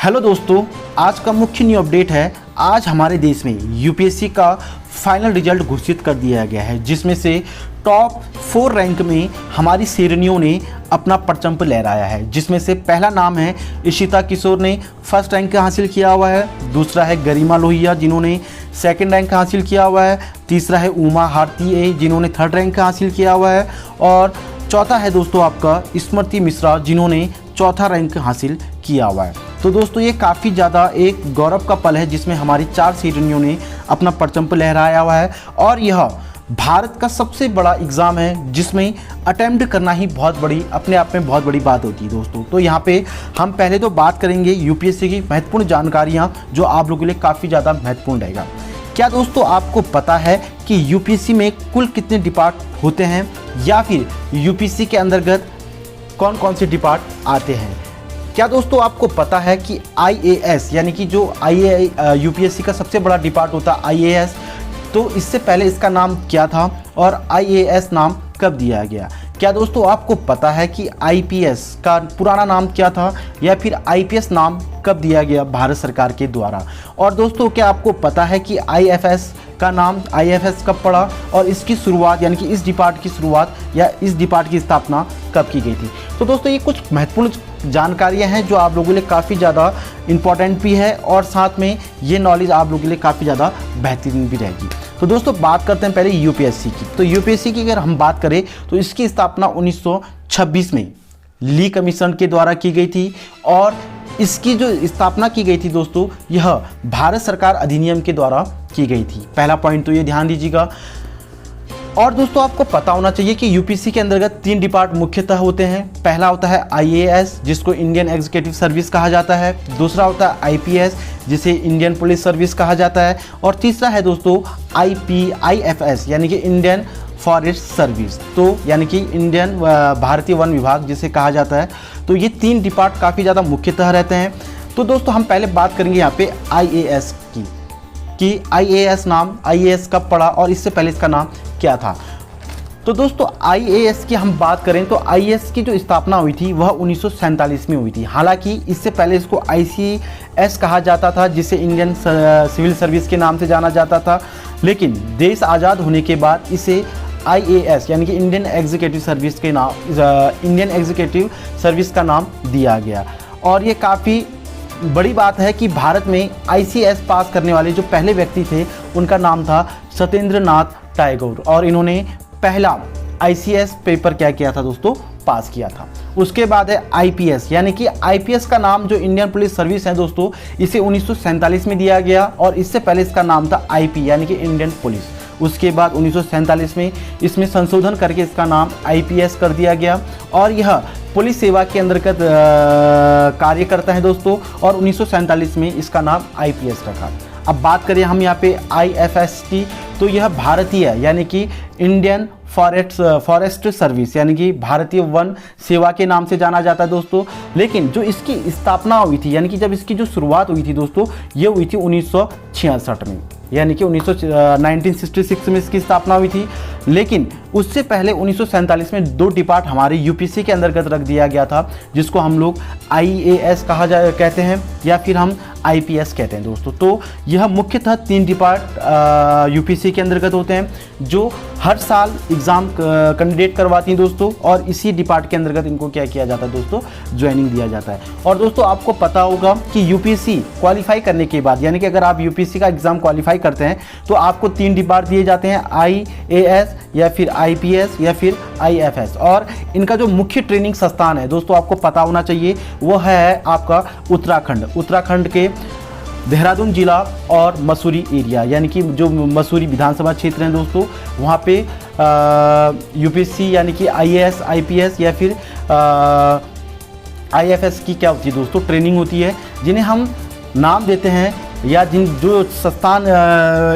Hello दोस्तों, आज का मुख्य न्यू अपडेट है। आज हमारे देश में यूपीएससी का फाइनल रिजल्ट घोषित कर दिया गया है, जिसमें से टॉप 4 रैंक में हमारी शेरनियों ने अपना परचम लहराया है। जिसमें से पहला नाम है इशिता किशोर ने फर्स्ट रैंक हासिल किया हुआ है। दूसरा है गरिमा लोहिया जिन्होंने सेकंड रैंक हासिल किया हुआ है। तीसरा है उमा भारती जिन्होंने थर्ड रैंक हासिल किया हुआ है। और चौथा है दोस्तों आपका स्मृति मिश्रा जिन्होंने चौथा रैंक हासिल किया हुआ है। तो दोस्तों ये काफ़ी ज़्यादा एक गौरव का पल है, जिसमें हमारी 4 शेरनियों ने अपना परचम लहराया हुआ है। और यह भारत का सबसे बड़ा एग्ज़ाम है, जिसमें अटेम्प्ट करना ही बहुत बड़ी अपने आप में बहुत बड़ी बात होती है दोस्तों। तो यहाँ पे हम पहले तो बात करेंगे यूपीएससी की महत्वपूर्ण जानकारियाँ, जो आप लोगों के लिए काफ़ी ज़्यादा महत्वपूर्ण रहेगा। क्या दोस्तों आपको पता है कि यूपीएससी में कुल कितने डिपार्ट होते हैं, या फिर यूपीएससी के अंतर्गत कौन कौन से डिपार्ट आते हैं? क्या दोस्तों आपको पता है कि आईएएस यानी कि जो यूपीएससी का सबसे बड़ा डिपार्ट होता है आईएएस, तो इससे पहले इसका नाम क्या था और आईएएस नाम कब दिया गया? क्या दोस्तों आपको पता है कि आईपीएस का पुराना नाम क्या था, या फिर आईपीएस नाम कब दिया गया भारत सरकार के द्वारा? और दोस्तों क्या आपको पता है कि आईएफएस का नाम आईएफएस कब पड़ा, और इसकी शुरुआत यानी कि इस डिपार्ट की शुरुआत या इस डिपार्ट की स्थापना कब की गई थी? तो दोस्तों ये कुछ महत्वपूर्ण जानकारियां हैं जो आप लोगों के लिए काफ़ी ज़्यादा इम्पॉर्टेंट भी है, और साथ में ये नॉलेज आप लोगों के लिए काफ़ी ज़्यादा बेहतरीन भी रहेगी। तो दोस्तों बात करते हैं पहले यूपीएससी की। तो यूपीएससी की अगर हम बात करें तो इसकी स्थापना 1926 में ली कमीशन के द्वारा की गई थी, और इसकी जो स्थापना की गई थी दोस्तों, यह भारत सरकार अधिनियम के द्वारा की गई थी। पहला पॉइंट तो ये ध्यान दीजिएगा। और दोस्तों आपको पता होना चाहिए कि यूपीएससी के अंतर्गत 3 डिपार्ट मुख्यतः होते हैं। पहला होता है आईएएस, जिसको इंडियन एग्जीक्यूटिव सर्विस कहा जाता है। दूसरा होता है आईपीएस, जिसे इंडियन पुलिस सर्विस कहा जाता है। और तीसरा है दोस्तों आईएफएस यानी कि इंडियन फॉरेस्ट सर्विस, तो यानी कि इंडियन भारतीय वन विभाग जिसे कहा जाता है। तो ये 3 डिपार्ट काफ़ी ज़्यादा मुख्यतः रहते हैं। तो दोस्तों हम पहले बात करेंगे यहाँ पे आईएएस की, कि आईएएस कब पड़ा और इससे पहले इसका नाम क्या था। तो दोस्तों आईएएस की हम बात करें तो आईएएस की जो स्थापना हुई थी वह 1947 में हुई थी। हालांकि इससे पहले इसको आईसीएस कहा जाता था, जिसे इंडियन सिविल सर्विस के नाम से जाना जाता था। लेकिन देश आज़ाद होने के बाद इसे आईएएस यानी कि इंडियन एग्जीक्यूटिव सर्विस का नाम दिया गया। और ये काफ़ी बड़ी बात है कि भारत में आईसीएस पास करने वाले जो पहले व्यक्ति थे उनका नाम था सत्येंद्र नाथ टैगोर, और इन्होंने पहला आईसीएस पेपर क्या किया था दोस्तों, पास किया था। उसके बाद है आईपीएस, यानी कि आईपीएस का नाम जो इंडियन पुलिस सर्विस है दोस्तों, इसे 1947 में दिया गया, और इससे पहले इसका नाम था आईपी यानी कि इंडियन पुलिस। उसके बाद 1947 में इसमें संशोधन करके इसका नाम आईपीएस कर दिया गया, और यह पुलिस सेवा के अंतर्गत कार्य करता है दोस्तों, और 1947 में इसका नाम आईपीएस रखा। अब बात करें हम यहाँ पे आईएफएस की, तो यह भारतीय यानी कि इंडियन फॉरेस्ट सर्विस यानी कि भारतीय वन सेवा के नाम से जाना जाता है दोस्तों। लेकिन जो इसकी स्थापना हुई थी, यानी कि जब इसकी जो शुरुआत हुई थी दोस्तों, ये हुई थी 1966 में, यानी कि 1966 में इसकी स्थापना हुई थी। लेकिन उससे पहले 1947 में 2 डिपार्ट हमारे यूपीएससी के अंतर्गत रख दिया गया था, जिसको हम लोग आईएएस कहते हैं, या फिर हम आईपीएस कहते हैं दोस्तों। तो यह मुख्यतः 3 डिपार्ट यूपीएससी के अंतर्गत होते हैं, जो हर साल एग्ज़ाम कैंडिडेट करवाती हैं दोस्तों, और इसी डिपार्ट के अंतर्गत इनको क्या किया जाता है दोस्तों, ज्वाइनिंग दिया जाता है। और दोस्तों आपको पता होगा कि यूपीएससी क्वालिफाई करने के बाद, यानी कि अगर आप यूपीएससी का एग्ज़ाम क्वालिफाई करते हैं तो आपको 3 डिपार्ट दिए जाते हैं, आईएएस या फिर आईपीएस या फिर आईएफएस। और इनका जो मुख्य ट्रेनिंग संस्थान है दोस्तों, आपको पता होना चाहिए, वो है आपका उत्तराखंड के देहरादून जिला और मसूरी एरिया, यानी कि जो मसूरी विधानसभा क्षेत्र हैं दोस्तों, वहाँ पे यूपीएससी यानी कि आईएएस आईपीएस या फिर आईएफएस की क्या होती है दोस्तों, ट्रेनिंग होती है, जिन्हें हम नाम देते हैं, या जो संस्थान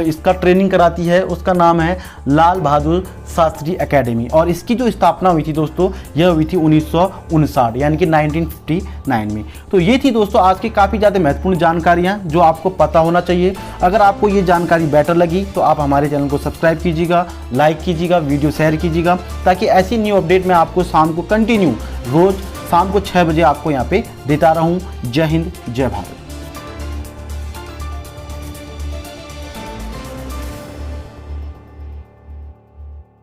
इसका ट्रेनिंग कराती है उसका नाम है लाल बहादुर शास्त्री एकेडमी। और इसकी जो स्थापना हुई थी दोस्तों, यह हुई थी 1959 यानी कि 1959 में। तो ये थी दोस्तों आज की काफ़ी ज़्यादा महत्वपूर्ण जानकारियाँ जो आपको पता होना चाहिए। अगर आपको ये जानकारी बेटर लगी तो आप हमारे चैनल को सब्सक्राइब कीजिएगा, लाइक कीजिएगा, वीडियो शेयर कीजिएगा, ताकि ऐसी न्यू अपडेट मैं आपको शाम को कंटिन्यू रोज़ शाम को 6 बजे आपको यहाँ पे देता रहूँ। जय हिंद, जय भारत।